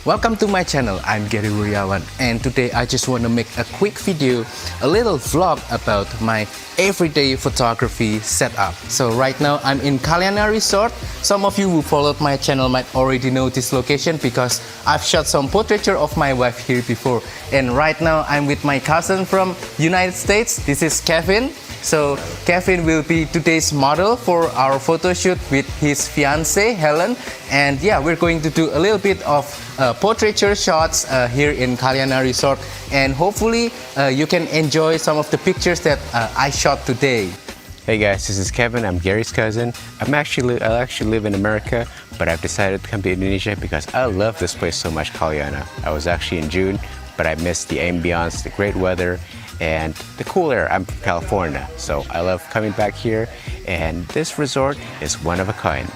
Welcome to my channel, I'm Gary Wuryawan, and today I just want to make a quick video, a little vlog about my everyday photography setup. So right now I'm in Kalyana Resort. Some of you who followed my channel might already know this location because I've shot some portraiture of my wife here before. And right now I'm with my cousin from United States. This is Kevin. So Kevin will be today's model for our photo shoot with his fiancée Helen, and yeah, we're going to do a little bit of portraiture shots here in Kalyana Resort, and hopefully you can enjoy some of the pictures that I shot today. Hey guys, this is Kevin. I'm Gary's cousin. I actually live in America, but I've decided to come to Indonesia because I love this place so much, Kalyana. I was actually in June, but I missed the ambiance, the great weather, and the cool air. I'm from California, so I love coming back here, and this resort is one of a kind.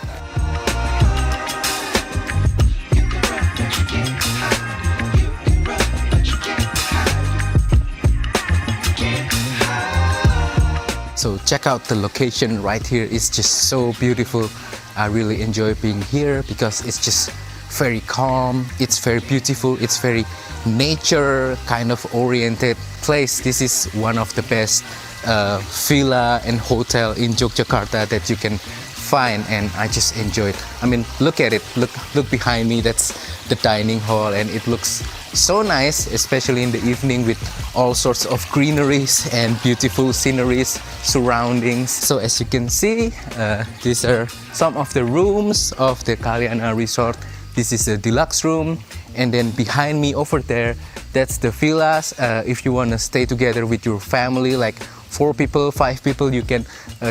So check out the location right here. It's just so beautiful. I really enjoy being here because it's just very calm, it's very beautiful, it's very nature kind of oriented place. This is one of the best villa and hotel in Yogyakarta that you can find, and I just enjoy it. I mean, look at it, look behind me. That's the dining hall, and it looks so nice, especially in the evening with all sorts of greeneries and beautiful sceneries, surroundings. So as you can see, these are some of the rooms of the Kalyana Resort. This is a deluxe room, and then behind me over there, that's the villas. If you want to stay together with your family, like 4 people, 5 people, you can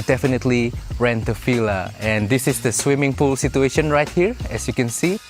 definitely rent the villa. And this is the swimming pool situation right here, as you can see.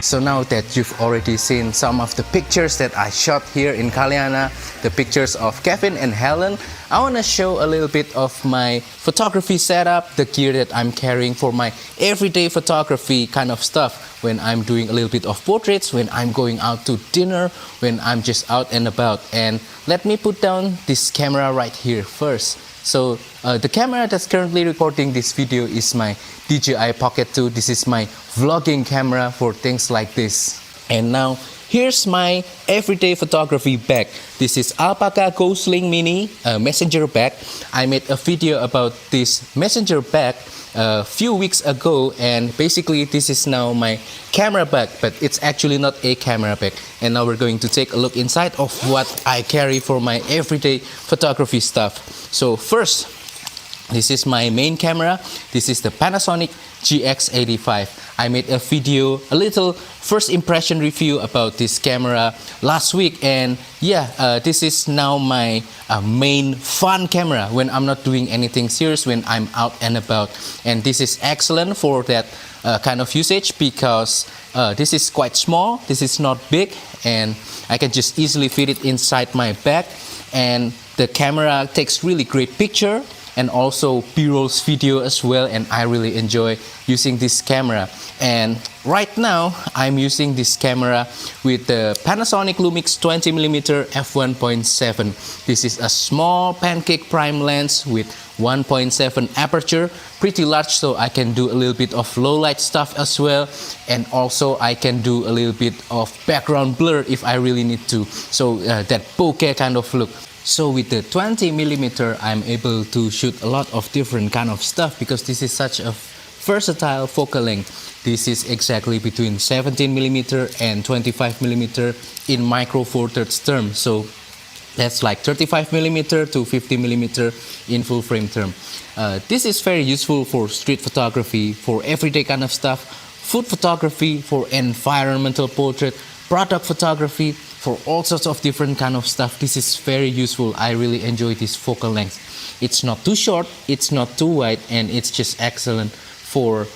So now that you've already seen some of the pictures that I shot here in Kalyana, the pictures of Kevin and Helen, I want to show a little bit of my photography setup, the gear that I'm carrying for my everyday photography kind of stuff when I'm doing a little bit of portraits, when I'm going out to dinner, when I'm just out and about. And let me put down this camera right here first. So the camera that's currently recording this video is my DJI Pocket 2. This is my vlogging camera for things like this. And now here's my everyday photography bag. This is Alpaca Go Sling Mini messenger bag. I made a video about this messenger bag a few weeks ago, and basically this is now my camera bag, but it's actually not a camera bag. And now we're going to take a look inside of what I carry for my everyday photography stuff. So first, this is my main camera. This is the Panasonic GX85. I made a video, a little first impression review about this camera last week, and yeah, this is now my main fun camera when I'm not doing anything serious, when I'm out and about. And this is excellent for that kind of usage because this is quite small, this is not big, and I can just easily fit it inside my bag. And the camera takes really great picture and also B-rolls video as well, and I really enjoy using this camera. And right now I'm using this camera with the Panasonic Lumix 20mm f1.7. This is a small pancake prime lens with 1.7 aperture, pretty large, so I can do a little bit of low light stuff as well, and also I can do a little bit of background blur if I really need to, so that bokeh kind of look. So with the 20mm I'm able to shoot a lot of different kind of stuff because this is such a versatile focal length. This is exactly between 17mm and 25mm in micro four thirds term. So that's like 35mm to 50mm in full frame term. This is very useful for street photography, for everyday kind of stuff, food photography, for environmental portrait, product photography, for all sorts of different kind of stuff. This is very useful. I really enjoy this focal length. It's not too short, it's not too wide, and it's just excellent for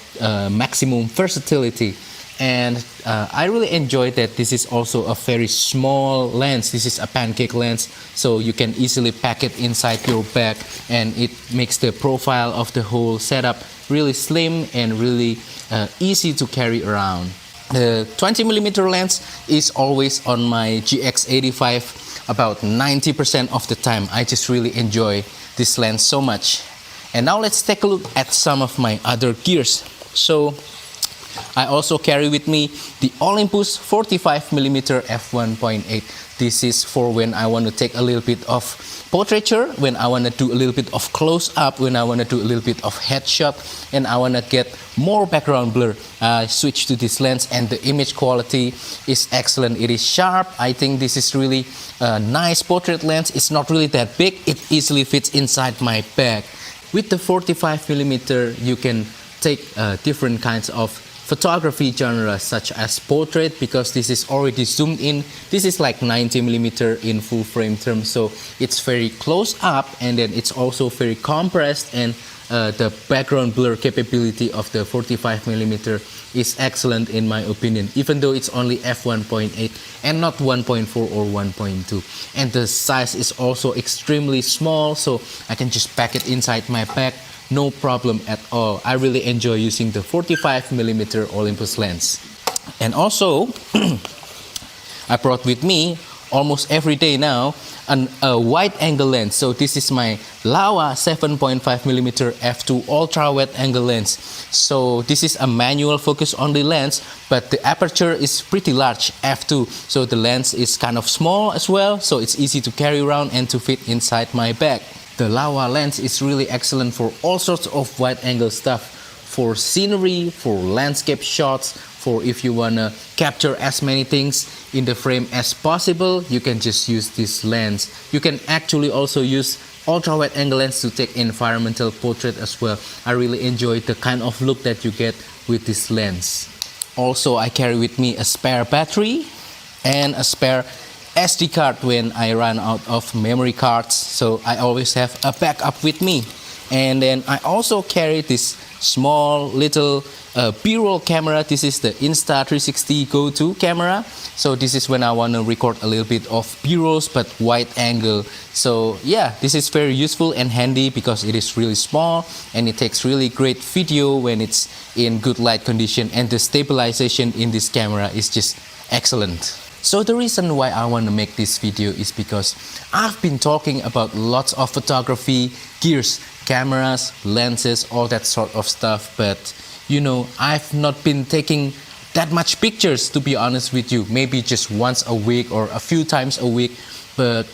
maximum versatility. And I really enjoy that this is also a very small lens. This is a pancake lens, so you can easily pack it inside your bag, and it makes the profile of the whole setup really slim and really easy to carry around. The 20mm lens is always on my GX85 about 90% of the time. I just really enjoy this lens so much. And now let's take a look at some of my other gears. So I also carry with me the Olympus 45mm f1.8. This is for when I want to take a little bit of portraiture, when I want to do a little bit of close-up, when I want to do a little bit of headshot, and I want to get more background blur. I switch to this lens, and the image quality is excellent. It is sharp. I think this is really a nice portrait lens. It's not really that big. It easily fits inside my bag. With the 45mm, you can take different kinds of photography genres, such as portrait, because this is already zoomed in. This is like 90mm in full frame terms, so it's very close up, and then it's also very compressed, and the background blur capability of the 45mm is excellent in my opinion, even though it's only f1.8 and not 1.4 or 1.2. And the size is also extremely small, so I can just pack it inside my bag, no problem at all. I really enjoy using the 45mm Olympus lens. And also, I brought with me almost every day now a wide angle lens. So this is my Laowa 7.5mm f2 ultra wide angle lens. So this is a manual focus only lens, but the aperture is pretty large, f2. So the lens is kind of small as well, so it's easy to carry around and to fit inside my bag. The Laowa lens is really excellent for all sorts of wide angle stuff, for scenery, for landscape shots, for if you wanna capture as many things in the frame as possible, you can just use this lens. You can actually also use ultra wide angle lens to take environmental portrait as well. I really enjoy the kind of look that you get with this lens. Also, I carry with me a spare battery and a spare SD card when I run out of memory cards, so I always have a backup with me. And then I also carry this small little B-roll camera. This is the Insta360 go-to camera. So this is when I want to record a little bit of B-rolls but wide angle. So yeah, this is very useful and handy because it is really small and it takes really great video when it's in good light condition, and the stabilization in this camera is just excellent. So the reason why I want to make this video is because I've been talking about lots of photography gears, cameras, lenses, all that sort of stuff, but you know, I've not been taking that much pictures, to be honest with you. Maybe just once a week or a few times a week, but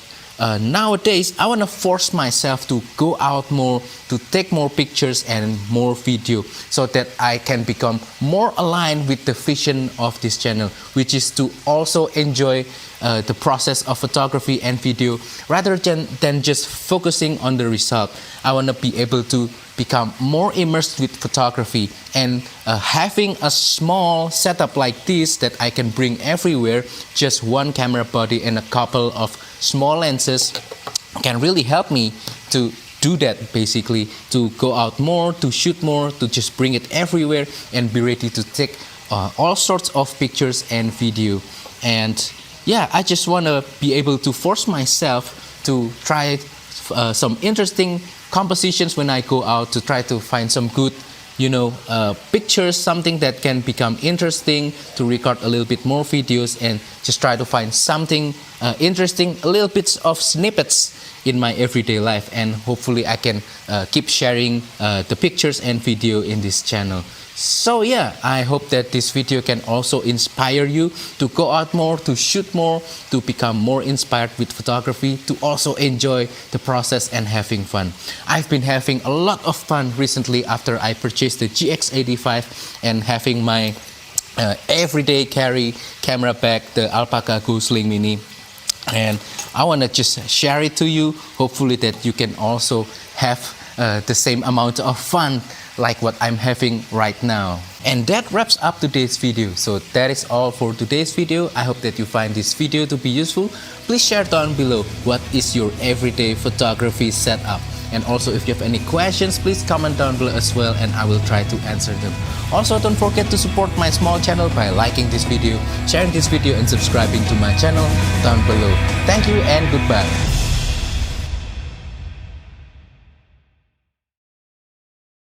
nowadays I want to force myself to go out more, to take more pictures and more video, so that I can become more aligned with the vision of this channel, which is to also enjoy the process of photography and video rather than just focusing on the result. I want to be able to become more immersed with photography, and having a small setup like this that I can bring everywhere, just one camera body and a couple of small lenses, can really help me to do that, basically, to go out more, to shoot more, to just bring it everywhere and be ready to take all sorts of pictures and video. And yeah, I just want to be able to force myself to try some interesting compositions when I go out, to try to find some good, you know, pictures, something that can become interesting, to record a little bit more videos and just try to find something interesting, a little bits of snippets in my everyday life, and hopefully I can keep sharing the pictures and video in this channel. So yeah, I hope that this video can also inspire you to go out more, to shoot more, to become more inspired with photography, to also enjoy the process and having fun. I've been having a lot of fun recently after I purchased the GX85 and having my everyday carry camera bag, the Alpaca Go Sling Mini. And I want to just share it to you, hopefully that you can also have the same amount of fun like what I'm having right now. And that wraps up today's video. So that is all for today's video. I hope that you find this video to be useful. Please share down below what is your everyday photography setup. And also if you have any questions, please comment down below as well and I will try to answer them. Also don't forget to support my small channel by liking this video, sharing this video and subscribing to my channel down below. Thank you and goodbye.